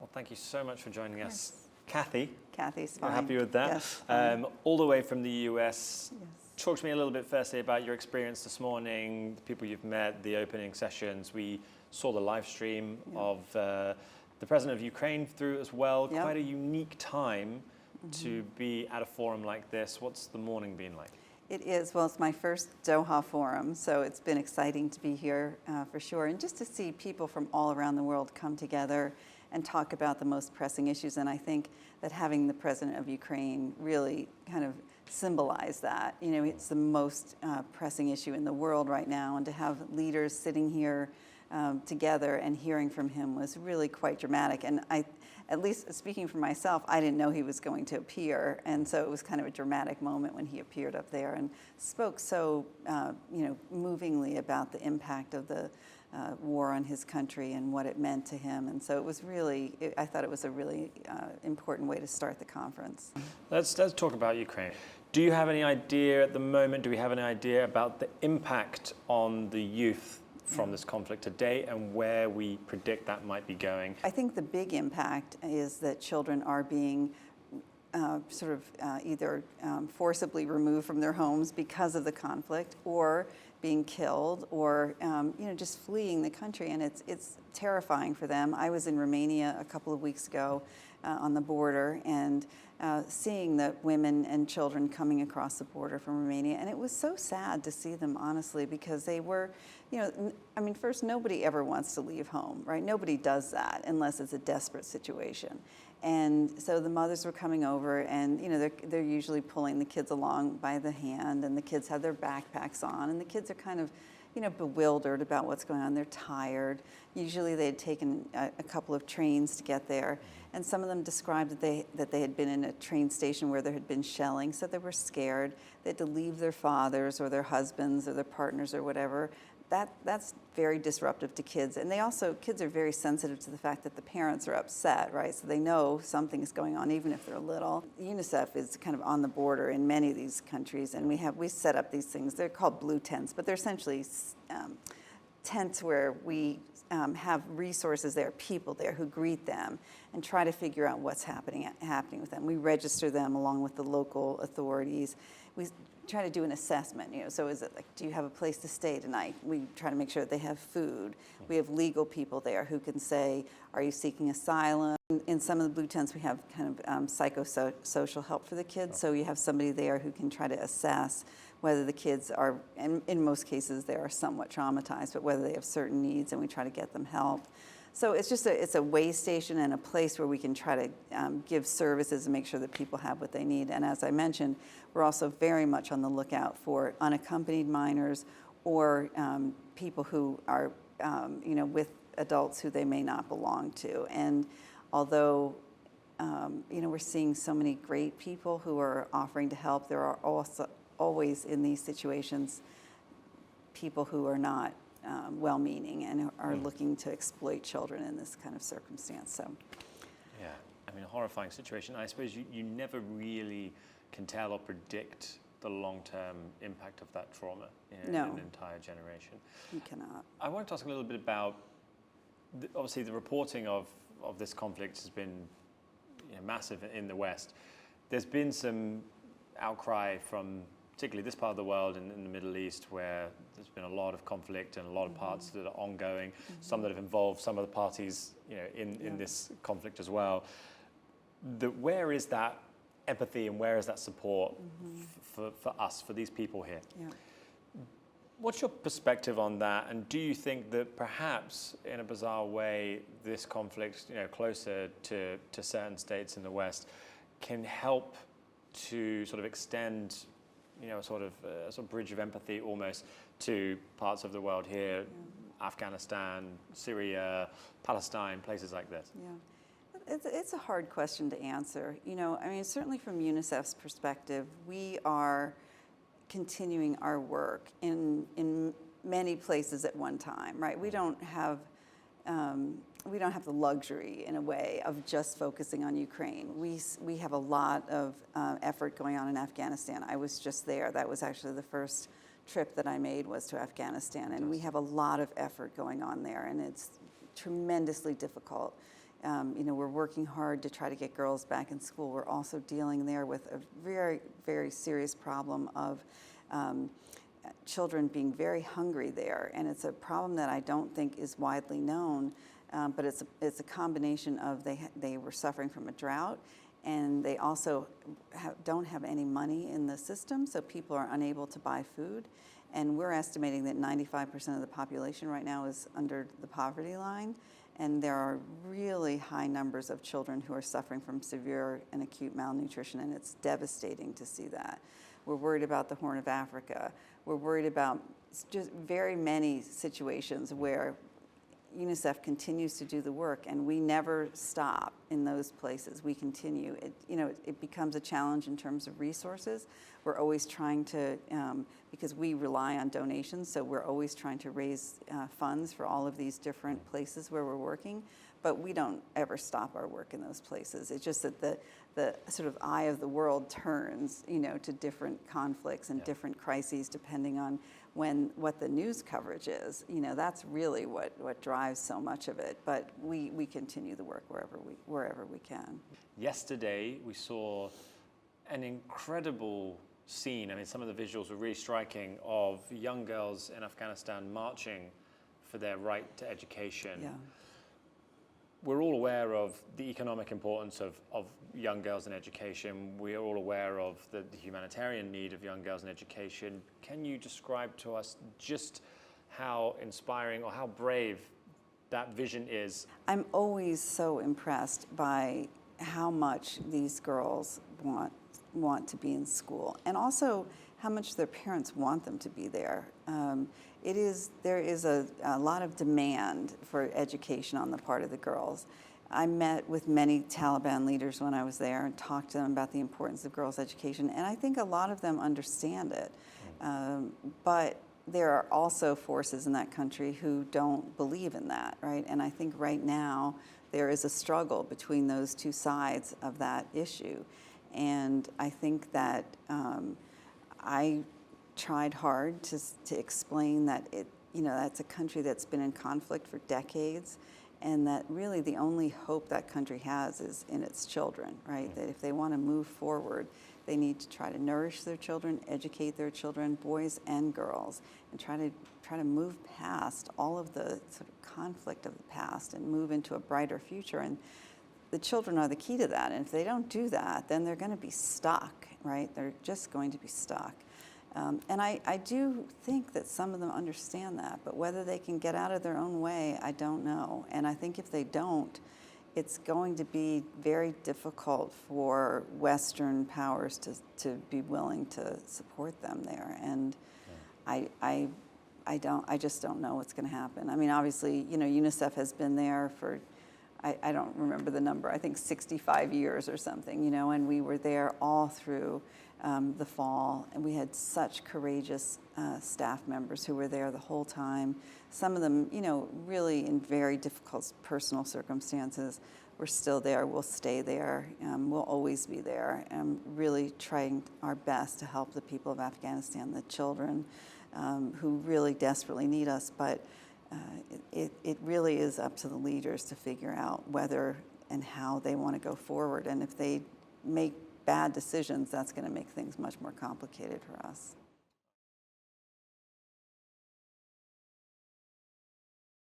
Well, thank you so much for joining us. Kathy. Kathy's fine. You're happy with that? Yes. All the way from the US. Yes. Talk to me a little bit firstly about your experience this morning, the people you've met, the opening sessions. We saw the live stream of the President of Ukraine through as well. Yep. Quite a unique time to be at a forum like this. What's the morning been like? It is. Well, it's my first Doha Forum, so it's been exciting to be here for sure. And just to see people from all around the world come together and talk about the most pressing issues. And I think that having the President of Ukraine really kind of symbolize that. You know, it's the most pressing issue in the world right now. And to have leaders sitting here together and hearing from him was really quite dramatic. And at least speaking for myself, I didn't know he was going to appear. And so it was kind of a dramatic moment when he appeared up there and spoke so, movingly about the impact of the war on his country and what it meant to him. And so it was really, I thought it was a really important way to start the conference. Let's talk about Ukraine. Do you have any idea at the moment, do we have any idea about the impact on the youth from this conflict today and where we predict that might be going? I think the big impact is that children are being either forcibly removed from their homes because of the conflict, or being killed, or just fleeing the country, and it's terrifying for them. I was in Romania a couple of weeks ago on the border, and seeing the women and children coming across the border from Romania, and it was so sad to see them, honestly, because they were, first, nobody ever wants to leave home, right? Nobody does that unless it's a desperate situation. And so the mothers were coming over, and they're usually pulling the kids along by the hand, and the kids have their backpacks on, and the kids are kind of bewildered about what's going on. They're tired. Usually they had taken a couple of trains to get there, and some of them described that they had been in a train station where there had been shelling, so they were scared. They had to leave their fathers or their husbands or their partners or whatever. That's very disruptive to kids. And kids are very sensitive to the fact that the parents are upset, right? So they know something is going on, even if they're little. UNICEF is kind of on the border in many of these countries, and we set up these things. They're called blue tents, but they're essentially tents where we have resources there, people there who greet them and try to figure out what's happening with them. We register them along with the local authorities. We try to do an assessment, so is it like, do you have a place to stay tonight? We try to make sure that they have food. We have legal people there who can say, are you seeking asylum? In some of the blue tents, we have kind of psychosocial help for the kids. So you have somebody there who can try to assess whether the kids are, and in most cases they are somewhat traumatized, but whether they have certain needs, and we try to get them help. So it's a way station and a place where we can try to give services and make sure that people have what they need. And as I mentioned, we're also very much on the lookout for unaccompanied minors, or people who are, with adults who they may not belong to. And although, we're seeing so many great people who are offering to help, there are also always in these situations people who are not well-meaning and are looking to exploit children in this kind of circumstance. So, yeah, a horrifying situation. I suppose you never really can tell or predict the long-term impact of that trauma in an entire generation. You cannot. I want to talk a little bit about, obviously the reporting of this conflict has been massive in the West. There's been some outcry from particularly this part of the world and in the Middle East, where there's been a lot of conflict and a lot of parts that are ongoing, some that have involved some of the parties in this conflict as well. Where is that empathy and where is that support for us, for these people here? Yeah. What's your perspective on that? And do you think that perhaps in a bizarre way, this conflict, closer to certain states in the West, can help to sort of extend a sort of bridge of empathy almost to parts of the world here, Afghanistan, Syria, Palestine, places like this? Yeah, it's a hard question to answer. Certainly from UNICEF's perspective, we are continuing our work in many places at one time, right? We don't have the luxury, in a way, of just focusing on Ukraine. We have a lot of effort going on in Afghanistan. I was just there. That was actually the first trip that I made, was to Afghanistan, and we have a lot of effort going on there, and it's tremendously difficult. We're working hard to try to get girls back in school. We're also dealing there with a very, very serious problem of children being very hungry there, and it's a problem that I don't think is widely known, but it's a combination of they were suffering from a drought, and they also don't have any money in the system, so people are unable to buy food. And we're estimating that 95% of the population right now is under the poverty line, and there are really high numbers of children who are suffering from severe and acute malnutrition, and it's devastating to see that. We're worried about the Horn of Africa. We're worried about just very many situations where UNICEF continues to do the work, and we never stop in those places. We continue. It becomes a challenge in terms of resources. We're always trying to, because we rely on donations, so we're always trying to raise funds for all of these different places where we're working, but we don't ever stop our work in those places. It's just that the sort of eye of the world turns, to different conflicts and different crises depending on what the news coverage is. That's really what drives so much of it. But we continue the work wherever we can. Yesterday we saw an incredible scene. I mean, some of the visuals were really striking of young girls in Afghanistan marching for their right to education. Yeah. We're all aware of the economic importance of young girls in education. We are all aware of the humanitarian need of young girls in education. Can you describe to us just how inspiring or how brave that vision is? I'm always so impressed by how much these girls want to be in school, and also how much their parents want them to be there. There is a lot of demand for education on the part of the girls. I met with many Taliban leaders when I was there and talked to them about the importance of girls' education, and I think a lot of them understand it. But there are also forces in that country who don't believe in that, right? And I think right now there is a struggle between those two sides of that issue. And I think that I tried hard to explain that that's a country that's been in conflict for decades, and that really the only hope that country has is in its children, right? That if they want to move forward, they need to try to nourish their children, educate their children, boys and girls, and try to move past all of the sort of conflict of the past and move into a brighter future. And the children are the key to that. And if they don't do that, then they're going to be stuck, right? They're just going to be stuck. And I do think that some of them understand that, but whether they can get out of their own way, I don't know. And I think if they don't, it's going to be very difficult for Western powers to be willing to support them there. And I just don't know what's going to happen. I mean, obviously, UNICEF has been there for, I don't remember the number, I think 65 years or something, and we were there all through the fall, and we had such courageous staff members who were there the whole time. Some of them, really in very difficult personal circumstances. We're still there. We'll stay there. We'll always be there. Really trying our best to help the people of Afghanistan, the children who really desperately need us. But it really is up to the leaders to figure out whether and how they want to go forward. And if they make bad decisions, that's going to make things much more complicated for us.